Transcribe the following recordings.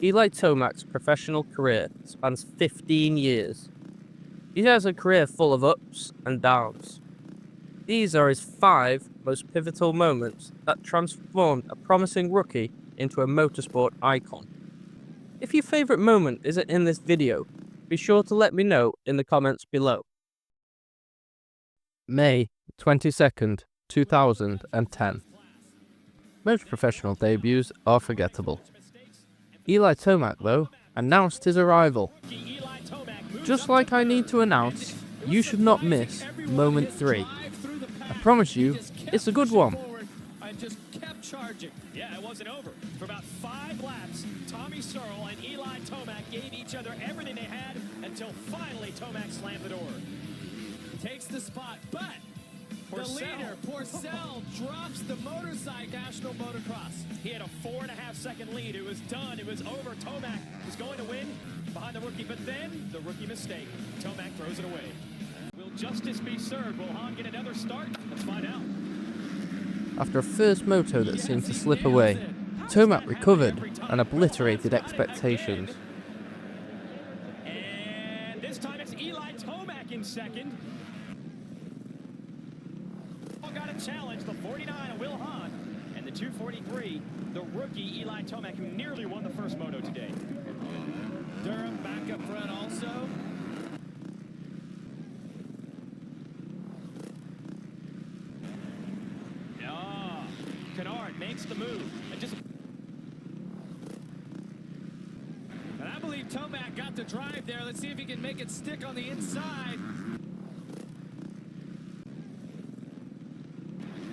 Eli Tomac's professional career spans 15 years. He has a career full of ups and downs. These are his 5 most pivotal moments that transformed a promising rookie into a motorsport icon. If your favourite moment isn't in this video, be sure to let me know in the comments below. May 22nd, 2010. Most professional debuts are forgettable. Eli Tomac, though, announced his arrival. Just like I need to announce, you should not miss moment 3. I promise you, it's a good one. I just kept charging. Yeah, it wasn't over. For about 5 laps, Tommy Searle and Eli Tomac gave each other everything they had until finally Tomac slammed the door. Takes the spot, but the leader, Porcel, drops the motorcycle. National Motocross. He had a 4.5-second lead. It was done. It was over. Tomac was going to win behind the rookie, but then the rookie mistake. Tomac throws it away. Will justice be served? Will Hahn get another start? Let's find out. After a first moto that seemed to slip away, Tomac recovered and obliterated expectations. And this time it's Eli Tomac in second. Got a challenge, the 49 of Will Hahn, and the 243, the rookie Eli Tomac, who nearly won the first moto today. Durham back up front also. Kennard makes the move. And I believe Tomac got the drive there. Let's see if he can make it stick on the inside.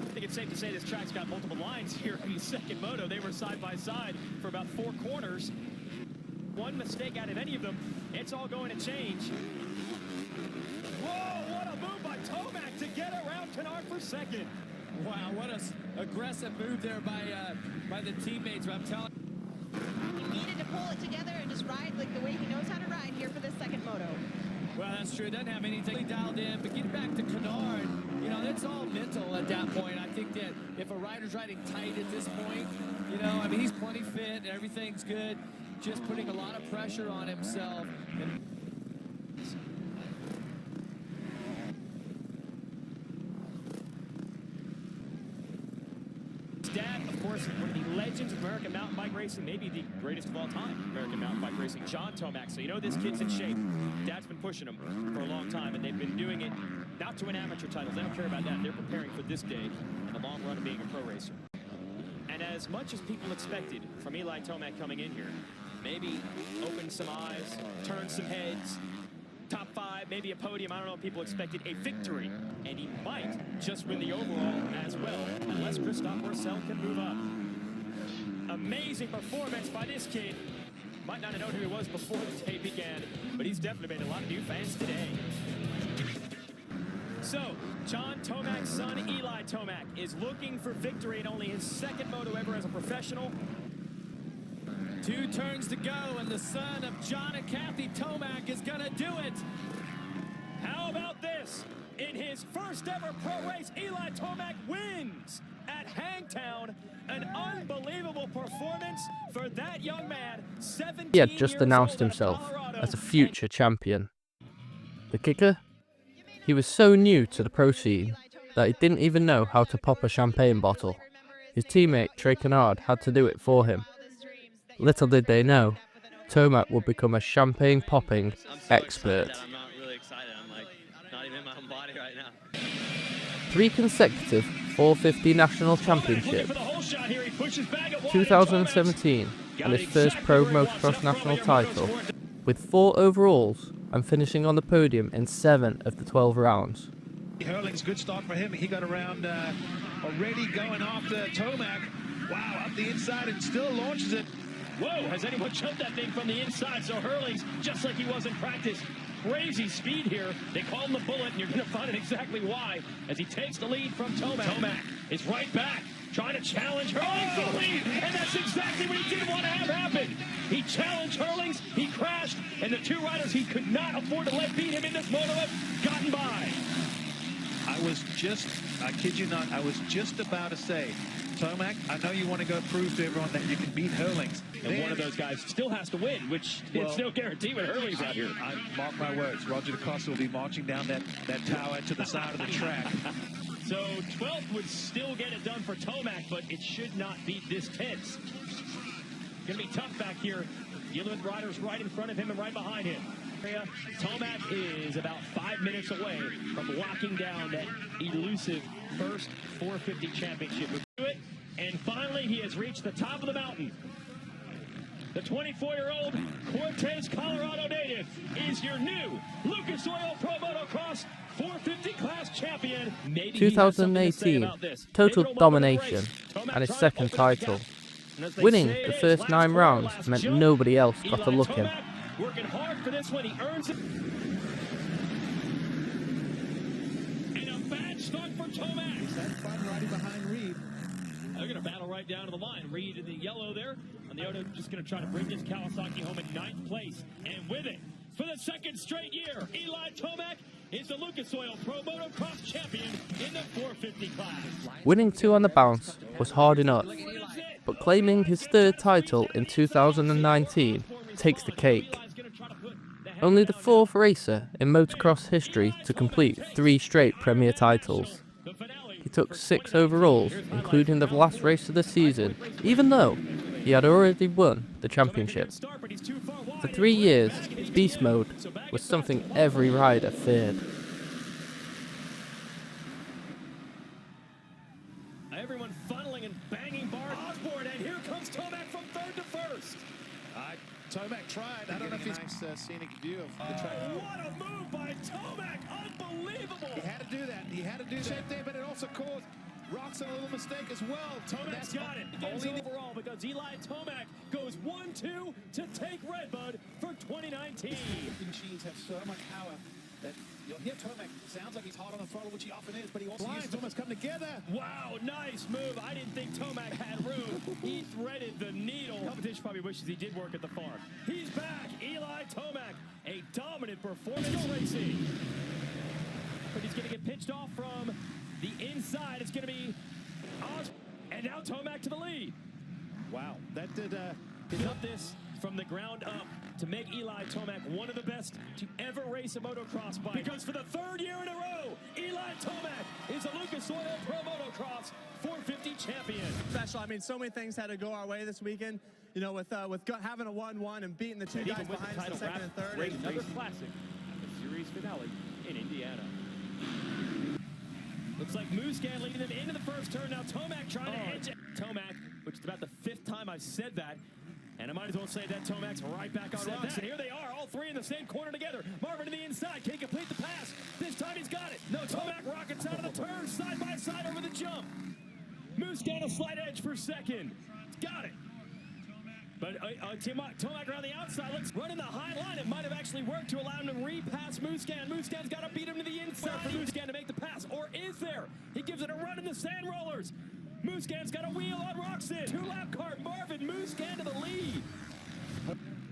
I think it's safe to say this track's got multiple lines here in the second moto. They were side by side for about 4 corners. One mistake out of any of them, it's all going to change. Whoa, what a move by Tomac to get around Kennard for second. Wow, what a aggressive move there by the teammates. I'm telling you. He needed to pull it together and just ride like the way he knows how to ride here for this second moto. Well, that's true. Doesn't have anything dialed in, but getting back to Kennard, you know, that's all mental at that point. I think that if a rider's riding tight at this point, you know, I mean, he's plenty fit and everything's good, just putting a lot of pressure on himself. And dad, of course, one of the legends of American mountain bike racing, maybe the greatest of all time, American mountain bike racing, John Tomac. So you know this kid's in shape. Dad's been pushing him for a long time, and they've been doing it not to win amateur titles. They don't care about that. They're preparing for this day and the long run of being a pro racer. And as much as people expected from Eli Tomac coming in here, maybe open some eyes, turn some heads, top 5, maybe a podium. I don't know if people expected a victory, and he might just win the overall as well, unless Christophe Porcel can move up. Amazing performance by this kid. Might not have known who he was before the day began, but he's definitely made a lot of new fans today. So, John Tomac's son, Eli Tomac, is looking for victory in only his second moto ever as a professional. 2 turns to go, and the son of John and Kathy Tomac is gonna do it. How about this? In his first ever pro race, Eli Tomac wins at Hangtown. An unbelievable performance for that young man. He had just announced himself as a future champion. The kicker? He was so new to the pro scene that he didn't even know how to pop a champagne bottle. His teammate Trey Kennard had to do it for him. Little did they know, Tomac would become a champagne-popping expert. I'm not really excited. I'm like, not even in my own body right now. 3 consecutive 450 national championships, 2017, and his first pro motocross national title, with 4 overalls and finishing on the podium in 7 of the 12 rounds. Hurling's good start for him. He got around already going after Tomac. Wow, up the inside and still launches it. Whoa, has anyone jumped that thing from the inside? So Hurling's just like he was in practice. Crazy speed here. They call him the Bullet, and you're going to find out exactly why as he takes the lead from Tomac. Tomac is right back, trying to challenge Hurlings to the lead, and that's exactly what he didn't want to have happen. He challenged Hurlings, he crashed, and the 2 riders he could not afford to let beat him in this moto have gotten by. I was just, I kid you not, I was just about to say, Tomac, I know you want to go prove to everyone that you can beat Hurlings. And one of those guys still has to win, which is no guarantee with Hurley's out here. I mark my words, Roger DaCosta will be marching down that tower to the side of the track. So 12th would still get it done for Tomac, but it should not be this tense. Going to be tough back here. Dealing with riders right in front of him and right behind him. Tomac is about 5 minutes away from locking down that elusive first 450 championship. And finally, he has reached the top of the mountain. The 24-year-old Cortez, Colorado native is your new Lucas Oil Pro Motocross 450 class champion. 2018, total domination and his second title. Winning the first 9 rounds meant nobody else got to look him. Working hard for this one, he earns it. And a bad start for Tomac. That's fun riding behind Reed. They're going to battle right down to the line. Reed in the yellow there. On the Odo, just going to try to bring this Kawasaki home in 9th place. And with it, for the second straight year, Eli Tomac is the Lucas Oil Pro Motocross champion in the 450 class. Winning 2 on the bounce was hard enough, but claiming his 3rd title in 2019 takes the cake. Only the 4th racer in motocross history to complete 3 straight Premier titles. He took 6 overalls, including the last race of the season, even though he had already won the championship. For 3 years, beast mode was something every rider feared. Everyone funneling and banging Bart Osborne, and here comes Tomac from 3rd to 1st. Tomac tried. I don't know if he's nice scenic view of the track. What a move by Tomac! Unbelievable! He had to do that. He had to do that there, but it also caused Roxon a little mistake as well. Tomac's got it. Only overall because Eli Tomac goes 1-2 to take Redbud for 2019. Machines have so much power that you'll hear Tomac sounds like he's hard on the throttle, which he often is, but he also uses almost come together. Wow, nice move. I didn't think Tomac had room. He threaded the needle. Competition probably wishes he did work at the farm. He's back. Eli Tomac, a dominant performance racing. But he's going to get pitched off from the inside. It's going to be Oz. And now Tomac to the lead. Wow, that did Built this from the ground up to make Eli Tomac one of the best to ever race a motocross bike. Because for the 3rd year in a row, Eli Tomac is a Lucas Oil Pro Motocross 450 champion. Special. I mean, so many things had to go our way this weekend. You know, with having a 1-1 and beating the 2 guys behind us in 2nd and 3rd. Another classic at the series finale in Indiana. Looks like Muscan leading them into the first turn. Now Tomac trying to edge it. Tomac, which is about the 5th time I've said that. And I might as well say that Tomac's right back on rocks. And here they are, all 3 in the same corner together. Marvin to the inside, can't complete the pass. This time he's got it. No, Tomac rockets out of the turn, side by side over the jump. Muscan a slight edge for 2nd. Got it. But Tomac around the outside, let's run in the high line. It might have actually worked to allow him to repass Muscan. Muscan's got to beat him to the inside for Muscan to make the pass. Or is there? He gives it a run in the sand rollers. Muscan's got a wheel on Roxon. 2-lap car, Marvin Muscan to the lead.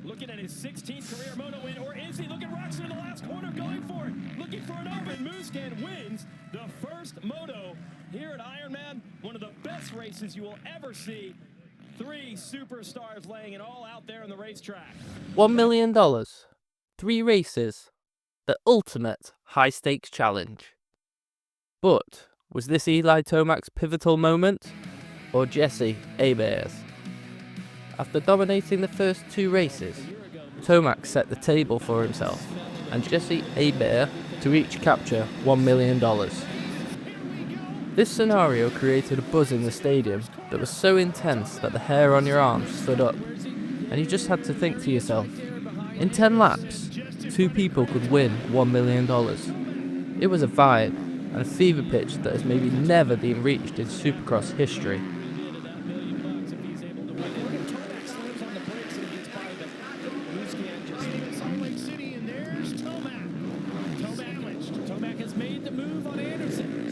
Looking at his 16th career moto win, or is he? Look at Roxon in the last corner, going for it. Looking for an open. Muscan wins the first moto here at Ironman. One of the best races you will ever see. 3 superstars laying it all out there on the racetrack. $1 million, 3 races, the ultimate high-stakes challenge. But was this Eli Tomac's pivotal moment, or Jesse Hebert's? After dominating the first 2 races, Tomac set the table for himself, and Jesse Hebert to each capture $1 million. This scenario created a buzz in the stadium that was so intense that the hair on your arms stood up, and you just had to think to yourself, in 10 laps, 2 people could win $1 million. It was a vibe and a fever pitch that has maybe never been reached in Supercross history. Tomac has made the move on Anderson.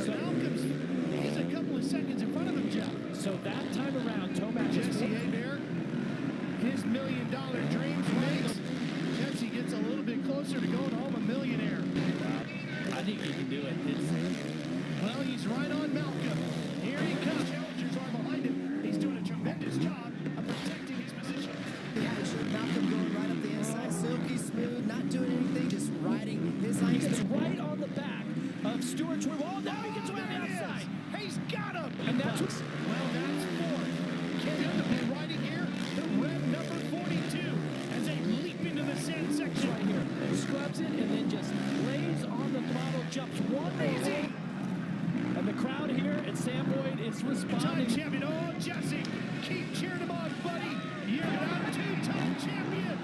He's a couple of seconds in front of him, Jeff. So that time around, Tomac Jesse Hebert, his $1 million dreams made. Jesse gets a little bit closer to going home a millionaire. I think he can do it. Well, he's right on Malcolm. Here he comes. Challengers are behind him. touch with all. Now he gets around the outside. He's got him. And that's what's, well, that's fourth. Can't riding here. The red number 42 as they leap into the sand section right here. Scrubs it and then just lays on the throttle, jumps 180. And the crowd here at Sam Boyd is responding. Time champion, oh, Jesse, keep cheering him on, buddy. You're not two-time champion.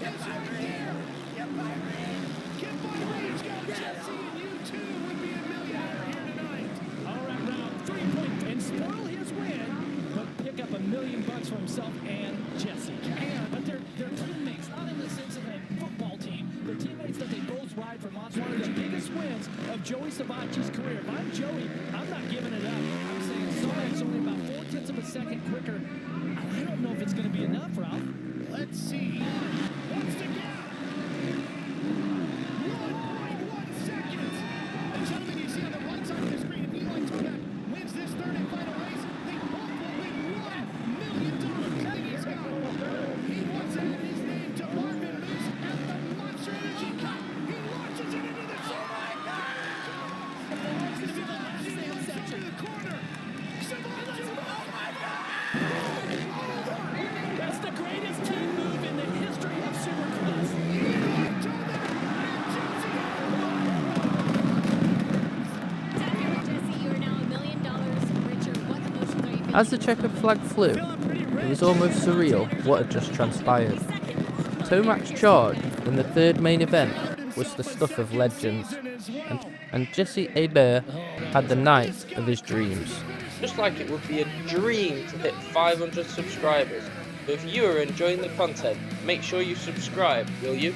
Get by range. Get by range. Get by range. Got Jesse, and you too would be a millionaire here tonight. All right, round 3 point and spoil his win, but pick up $1 million for himself and Jesse. But they're teammates, not in the sense of a football team. They're teammates that they both ride for months. One of the biggest wins of Joey Savacci's career. If I'm Joey, I'm not giving it up. I'm saying Savacci's only about 4/10 of a second quicker. I don't know if it's going to be enough, Ralph. Let's see. What's the gap? 1.1 seconds. And gentlemen, you see on the right side of the screen, if Eli Tomac wins this third and final race, they both will win $1 million. He's got he wants to add his name to Marvin Moose at the Monster Energy Cup. He launches it into the zone. Oh my God! It's going to be the last sand section. To the corner. Oh my God! That's the greatest team move in the history of Supercross. Jesse, you are now $1 million richer. What emotions are you feeling? As the checkered flag flew, it was almost surreal what had just transpired. Tomac's charge in the third main event was the stuff of legends, and Jesse Hebert had the night of his dreams. Just like it would be a dream to hit 500 subscribers. So if you are enjoying the content, make sure you subscribe, will you?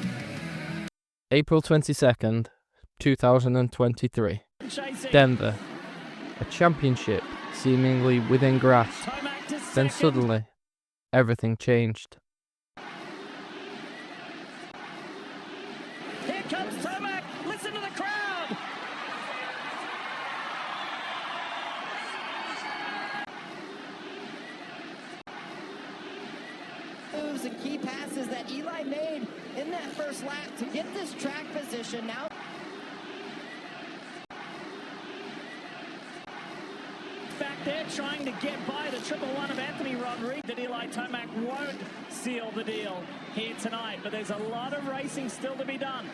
April 22nd, 2023. Denver. A championship seemingly within grasp. Then suddenly, everything changed. Here comes Tomac. Listen to the crowd. Moves and key passes that Eli made in that first lap to get this track position. Now back there trying to get by the 111 of Anthony Rodriguez. That Eli Tomac won't seal the deal here tonight, but there's a lot of racing still to be done.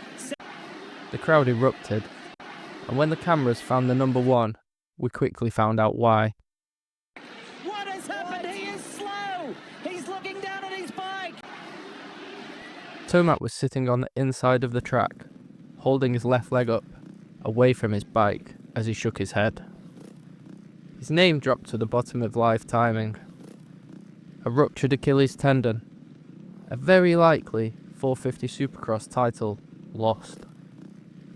The crowd erupted, and when the cameras found the number one, we quickly found out why. What has happened? He is slow. He's looking down at his bike. Tomac was sitting on the inside of the track, holding his left leg up, away from his bike, as he shook his head. His name dropped to the bottom of live timing. A ruptured Achilles tendon. A very likely 450 Supercross title lost.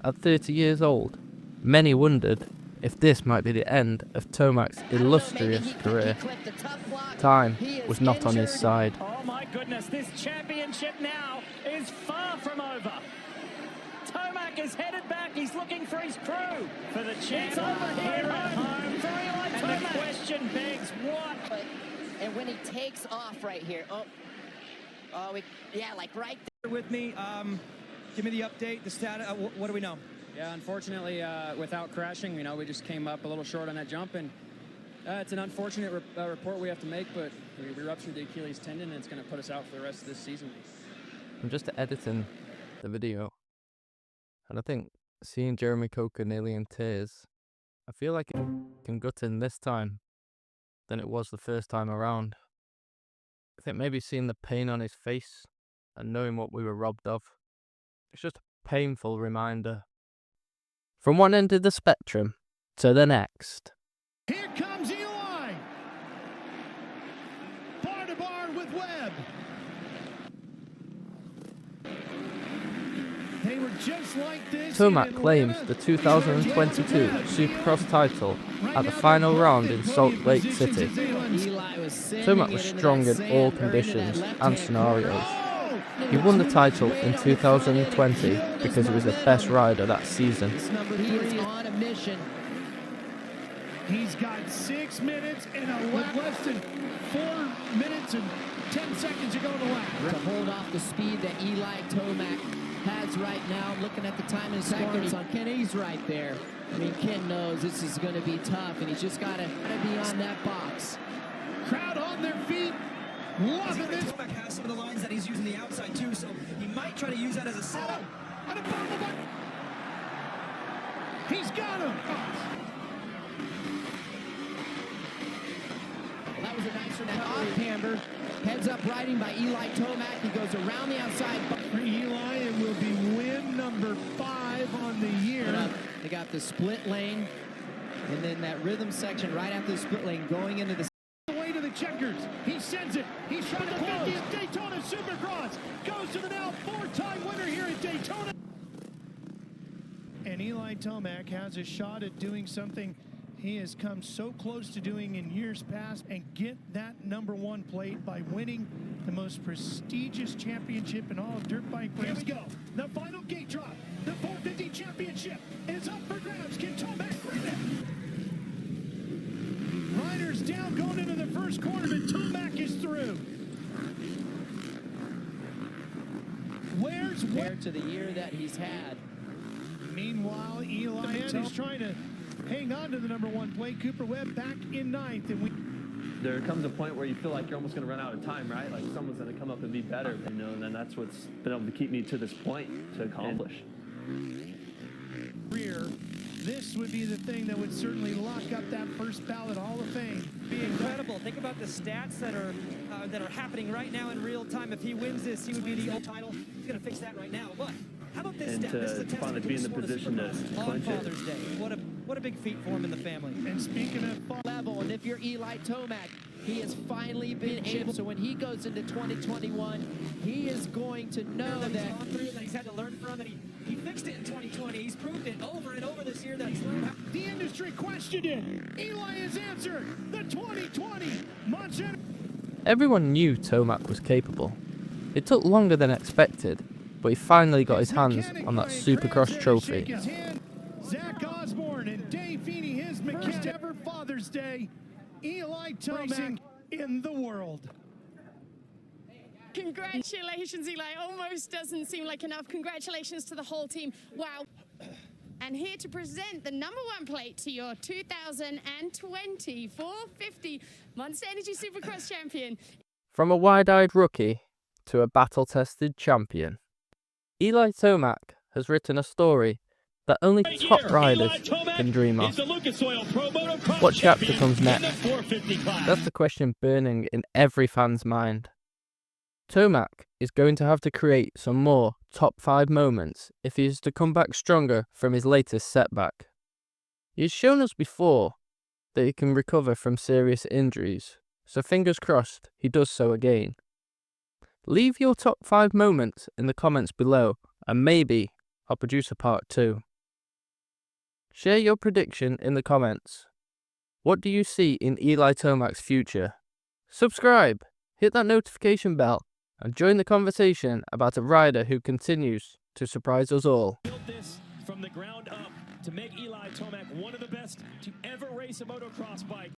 At 30 years old, many wondered if this might be the end of Tomac's illustrious career. Time was not on his side. Oh my goodness, this championship now is far from over. Tomac is headed back. He's looking for his crew. For the chance over here at home for Eli Tomac. And the question begs, what? and when he takes off right here, yeah, like right there. With me, give me the update, the status. What do we know? Yeah, unfortunately, without crashing, we just came up a little short on that jump, and it's an unfortunate report we have to make, but we ruptured the Achilles tendon, and it's going to put us out for the rest of this season. I'm just editing the video, and I think seeing Jeremy Coker nearly in tears, I feel like it can gut in this time than it was the first time around. I think maybe seeing the pain on his face and knowing what we were robbed of, it's just a painful reminder. From one end of the spectrum to the next. Here comes Eli. Bar to bar with Webb. They were just like this. Tomac claims the 2022 Supercross title at the final round in Salt Lake City. Tomac was strong in all conditions and scenarios. He won the title in 2020 because he was the best rider that season. He is on a mission. He's got 6 minutes and a lap, less than 4 minutes and 10 seconds to go in the lap. To hold off the speed that Eli Tomac has right now. Looking at the time and seconds on Ken, he's right there. I mean, Ken knows this is going to be tough, and he's just got to be on that box. Crowd on their feet, loving this. Tomac has some of the lines that he's using the outside too, so he might try to use that as a setup. And a bottom of it. He's got him. Well, that was a nice one. That off camber. Heads up riding by Eli Tomac. He goes around the outside. For Eli, it will be win number 5 on the year. They got the split lane, and then that rhythm section right after the split lane going into the way to the checkers. He sends it. He's trying to 50th Daytona Supercross. Goes to the now 4-time winner here at Daytona. And Eli Tomac has a shot at doing something he has come so close to doing in years past, and get that #1 plate by winning the most prestigious championship in all of dirt bike racing. Here we go. The final gate drop. The 450 championship is up for grabs. Can Tomac win it? Riders down going into the first corner, but Tomac is through. Where's compared to the year that he's had. Meanwhile, Eli is trying to hang on to the #1 plate. Cooper Webb back in 9th. And there comes a point where you feel like you're almost going to run out of time, right? Like someone's going to come up and be better, you know, and then that's what's been able to keep me to this point to accomplish. This would be the thing that would certainly lock up that first ballot Hall of Fame. Be incredible. Think about the stats that are happening right now in real time. If he wins this, he would be the old title. He's going to fix that right now. But how about this stat? This is a finally be in the position to on Father's Day. What a big feat for him in the family. And speaking of level, and if you're Eli Tomac, he has finally been able. So when he goes into 2021, he is going to know that he's had to learn from, and he fixed it in 2020. He's proved it over and over this year that he's learned. The industry questioned it. Eli has answered. The 2020 Montana. Everyone knew Tomac was capable. It took longer than expected, but he finally got his hands on that Supercross trophy. Zach Osborne and Dave Feeney, his first ever Father's Day. Eli Tomac in the world. Congratulations, Eli. Almost doesn't seem like enough. Congratulations to the whole team. Wow. And here to present the #1 plate to your 2020 450 Monster Energy Supercross champion. From a wide-eyed rookie to a battle-tested champion, Eli Tomac has written a story that only top riders can dream of. What chapter comes next? That's the question burning in every fan's mind. Tomac is going to have to create some more top 5 moments if he is to come back stronger from his latest setback. He has shown us before that he can recover from serious injuries, so fingers crossed he does so again. Leave your top 5 moments in the comments below, and maybe I'll produce a part 2. Share your prediction in the comments. What do you see in Eli Tomac's future? Subscribe, hit that notification bell, and join the conversation about a rider who continues to surprise us all. Built this from the ground up to make Eli Tomac one of the best to ever race a motocross bike.